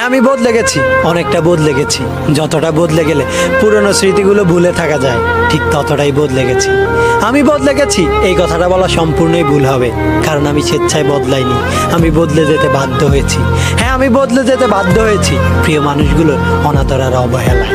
হ্যাঁ, আমি বদলে গেছি, অনেকটা বদলে গেছি। যতটা বদলে গেলে পুরনো স্মৃতিগুলো ভুলে থাকা যায়, ঠিক ততটাই বদলে গেছি। আমি বদলে গেছি এই কথাটা বলা সম্পূর্ণই ভুল হবে, কারণ আমি স্বেচ্ছায় বদলাইনি, আমি বদলে যেতে বাধ্য হয়েছি। হ্যাঁ, আমি বদলে যেতে বাধ্য হয়েছি প্রিয় মানুষগুলোর অনাদর আর অবহেলায়।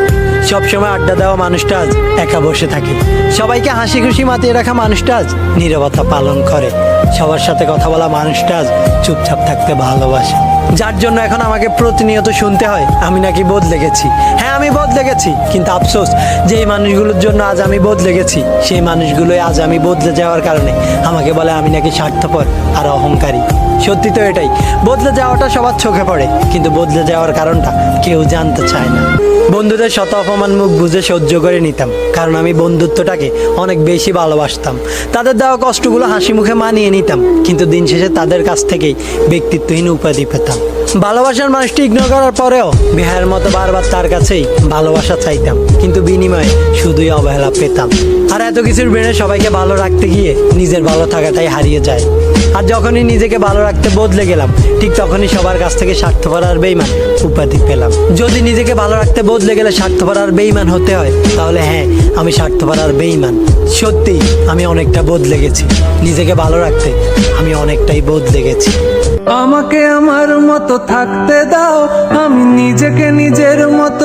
সবসময় আড্ডা দেওয়া মানুষটা আজ একা বসে থাকে, সবাইকে হাসি খুশি মাতিয়ে রাখা মানুষটা আজ নীরবতা পালন করে, সবার সাথে কথা বলা মানুষটা আজ চুপচাপ থাকতে ভালোবাসে। যার জন্য এখন আমাকে প্রতিনিয়ত শুনতে হয় আমি নাকি বদলে গেছি। হ্যাঁ, আমি বদলে গেছি, কিন্তু আফসোস যে এই মানুষগুলোর জন্য আজ আমি বদলে গেছি, সেই মানুষগুলোই আজ আমি বদলে যাওয়ার কারণে আমাকে বলে আমি নাকি স্বার্থপর আর অহংকারী। সত্যি তো এটাই, বদলে যাওয়াটা সবার চোখে পড়ে, কিন্তু বদলে যাওয়ার কারণটা কেউ জানতে চায় না। বন্ধুদের শত অপমান মুখ বুঝে সহ্য করে নিতাম, কারণ আমি বন্ধুত্বটাকে অনেক বেশি ভালোবাসতাম। তাদের দেওয়া কষ্টগুলো হাসি মুখে মানিয়ে নিতাম, কিন্তু দিন শেষে তাদের কাছ থেকেই ব্যক্তিত্বহীন উপাধি পেতাম। ভালোবাসার মানুষটি ইগনোর করার পরেও বেহায়ের মতো বারবার তার কাছেই ভালোবাসা চাইতাম, কিন্তু বিনিময়ে শুধুই অবহেলা পেতাম। আর এত কিছুর ব্রেনে সবাইকে ভালো রাখতে গিয়ে নিজের ভালো থাকাটাই হারিয়ে যায়। আর যখনই নিজেকে ভালো রাখতে বদলে গেলাম, ঠিক তখনই সবার কাছ থেকে স্বার্থপর আর বেইমান উপাধি পেলাম। যদি নিজেকে ভালো রাখতে বদলে গেলে স্বার্থপর আর বেইমান হতে হয়, তাহলে হ্যাঁ, আমি স্বার্থপর আর বেইমান। সত্যি আমি অনেকটা বদলে গেছি, নিজেকে ভালো রাখতে আমি অনেকটাই বদলে গেছি। আমাকে আমার মতো থাকতে দাও, আমি নিজেকে নিজের মতো